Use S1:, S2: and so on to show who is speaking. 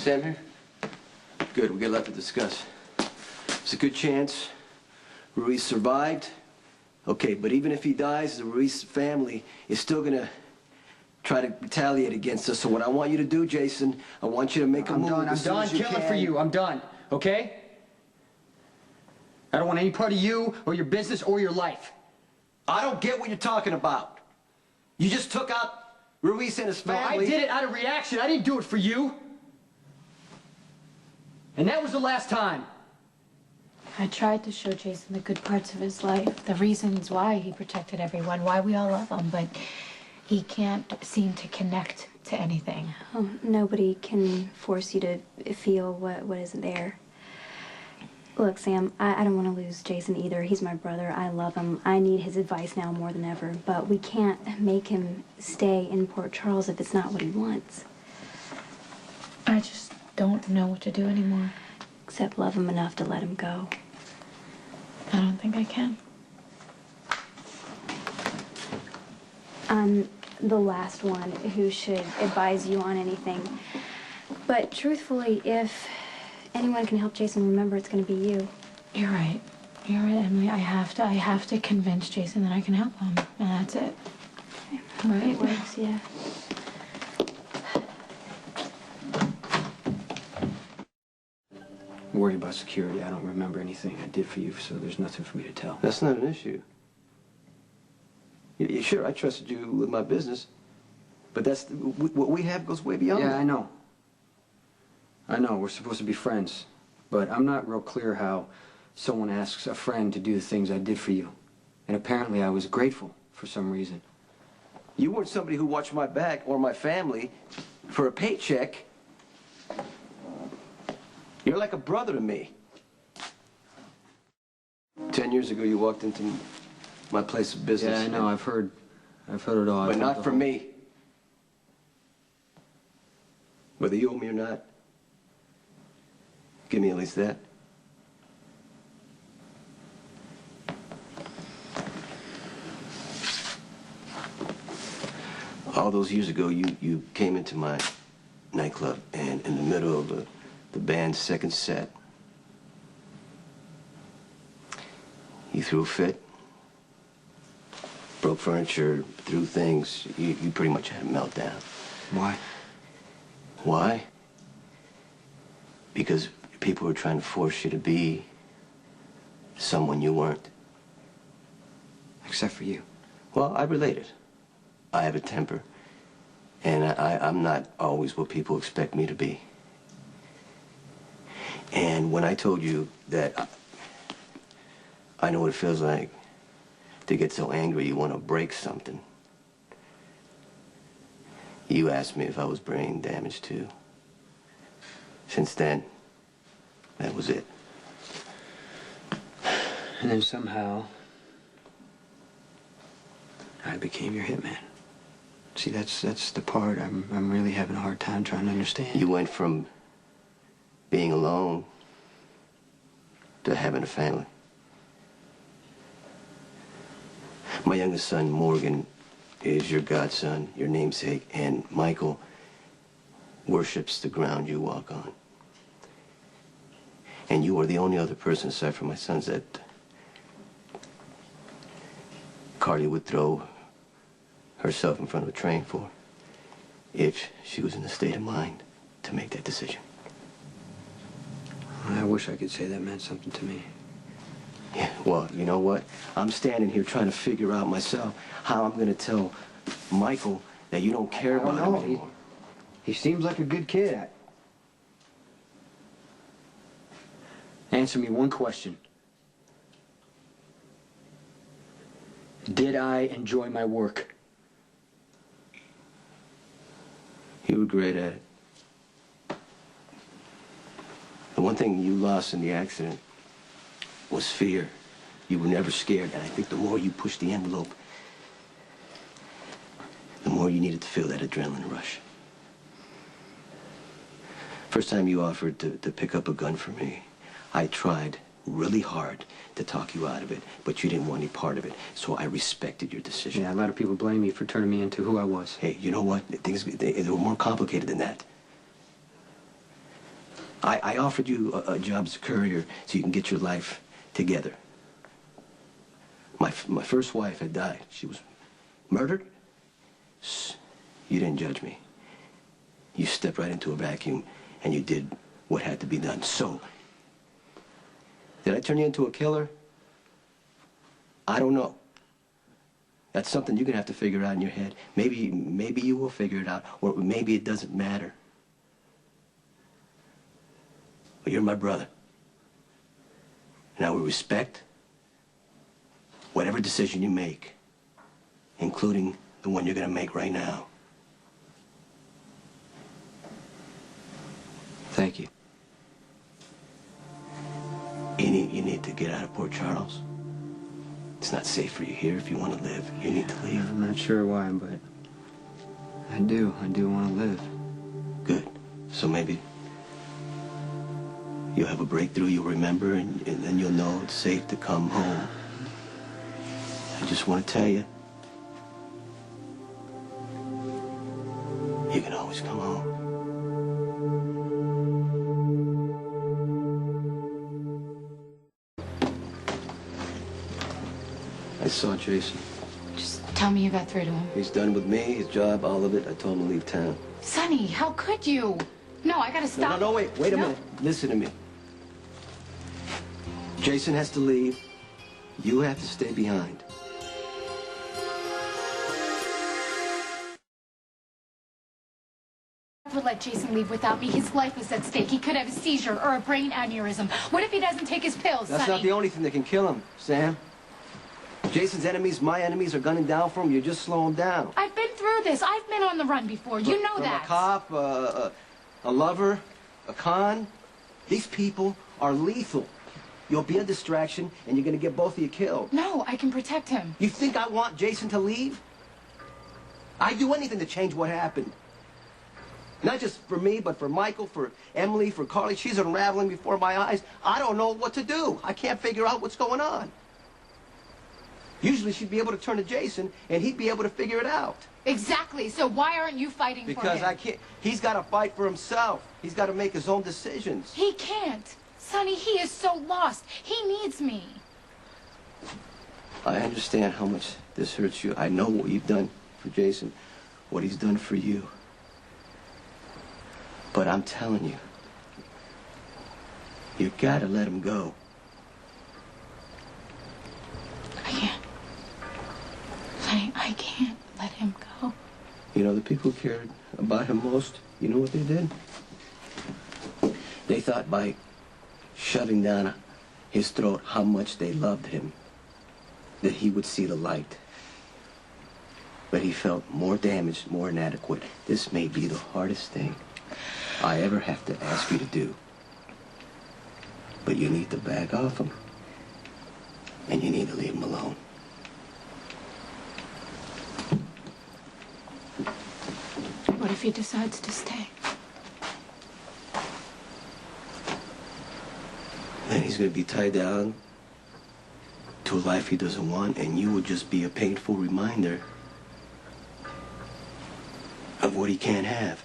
S1: Sam here? Good, we got a lot to discuss. There's a good chance Ruiz survived. Okay, but even if he dies, the Ruiz family is still gonna try to retaliate against us. So what I want you to do, Jason, I want you to make a move.
S2: I'm done killing for you. I'm done, okay? I don't want any part of you or your business or your life.
S1: I don't get what you're talking about. You just took out Ruiz and his family.
S2: No, I did it out of reaction. I didn't do it for you. And that was the last time.
S3: I tried to show Jason the good parts of his life, the reasons why he protected everyone, why we all love him, but he can't seem to connect to anything.
S4: Oh, nobody can force you to feel what isn't there. Look, Sam, I don't want to lose Jason either. He's my brother. I love him. I need his advice now more than ever, but we can't make him stay in Port Charles if it's not what he wants.
S3: I just don't know what to do anymore.
S4: Except love him enough to let him go.
S3: I don't think I can.
S4: I'm the last one who should advise you on anything. But truthfully, if anyone can help Jason remember, it's going to be you.
S3: You're right. You're right, Emily. I have to convince Jason that I can help him, and that's it. Right?
S4: It works, yeah.
S2: Worry about security. I don't remember anything I did for you, so there's nothing for me to tell.
S1: That's not an issue. Sure, I trusted you with my business, but what we have goes way beyond
S2: Yeah,
S1: that.
S2: I know. I know, we're supposed to be friends, but I'm not real clear how someone asks a friend to do the things I did for you. And apparently I was grateful for some reason.
S1: You weren't somebody who watched my back or my family for a paycheck. You're like a brother to me. 10 years ago, you walked into my place of business.
S2: Yeah, I know, I've heard it all.
S1: But not from me. Whether you owe me or not, give me at least that. All those years ago, you came into my nightclub, and in the middle of the band's second set, you threw a fit, broke furniture, threw things. You pretty much had a meltdown.
S2: Why?
S1: Why? Because people were trying to force you to be someone you weren't.
S2: Except for you.
S1: Well, I related. I have a temper, and I'm not always what people expect me to be. And when I told you that I know what it feels like to get so angry you want to break something, you asked me if I was brain damaged too. Since then, that was it.
S2: And then somehow, I became your hitman. See, that's the part I'm really having a hard time trying to understand.
S1: You went from being alone to having a family. My youngest son, Morgan, is your godson, your namesake, and Michael worships the ground you walk on. And you are the only other person aside from my sons that Carly would throw herself in front of a train for if she was in a state of mind to make that decision.
S2: I wish I could say that meant something to me.
S1: Yeah, well, you know what? I'm standing here trying to figure out myself how I'm going to tell Michael that you don't care about him anymore.
S2: He seems like a good kid. Answer me one question. Did I enjoy my work?
S1: You were great at it. The one thing you lost in the accident was fear. You were never scared, and I think the more you pushed the envelope, the more you needed to feel that adrenaline rush. First time you offered to pick up a gun for me, I tried really hard to talk you out of it, but you didn't want any part of it, so I respected your decision.
S2: Yeah, a lot of people blame me for turning me into who I was.
S1: Hey, you know what? Things they were more complicated than that. I offered you a job as a courier so you can get your life together. My first wife had died. She was murdered. You didn't judge me. You stepped right into a vacuum and you did what had to be done. So, did I turn you into a killer? I don't know. That's something you're gonna have to figure out in your head. Maybe you will figure it out, or maybe it doesn't matter. But you're my brother. And I will respect whatever decision you make, including the one you're gonna make right now.
S2: Thank you.
S1: You need to get out of Port Charles. It's not safe for you here. If you want to live, you need to leave.
S2: I'm not sure why, but I do want to live.
S1: Good. So maybe you'll have a breakthrough, you'll remember, and then you'll know it's safe to come home. I just want to tell you, you can always come home. I saw Jason.
S3: Just tell me you got through to him.
S1: He's done with me, his job, all of it. I told him to leave town.
S3: Sonny, how could you? No, I gotta stop.
S1: No, wait a minute. Listen to me. Jason has to leave. You have to stay behind.
S3: Never let Jason leave without me. His life is at stake. He could have a seizure or a brain aneurysm. What if he doesn't take his pills,
S1: That's
S3: Sonny?
S1: not the only thing that can kill him, Sam. Jason's enemies, my enemies, are gunning down for him. You just slow him down.
S3: I've been through this. I've been on the run before. You know
S1: From
S3: that.
S1: a cop, a lover, a con. These people are lethal. You'll be a distraction, and you're going to get both of you killed.
S3: No, I can protect him.
S1: You think I want Jason to leave? I'd do anything to change what happened. Not just for me, but for Michael, for Emily, for Carly. She's unraveling before my eyes. I don't know what to do. I can't figure out what's going on. Usually she'd be able to turn to Jason, and he'd be able to figure it out.
S3: Exactly. So why aren't you fighting for him?
S1: Because I can't. He's got to fight for himself. He's got to make his own decisions.
S3: He can't. Sonny, he is so lost. He needs me.
S1: I understand how much this hurts you. I know what you've done for Jason, what he's done for you. But I'm telling you, you gotta let him go.
S3: I can't. Sonny, I can't let him go.
S1: You know, the people who cared about him most, you know what they did? They thought by shoving down his throat how much they loved him, that he would see the light. But he felt more damaged, more inadequate. This may be the hardest thing I ever have to ask you to do. But you need to back off him. And you need to leave him alone.
S3: What if he decides to stay?
S1: Then he's going to be tied down to a life he doesn't want, and you will just be a painful reminder of what he can't have.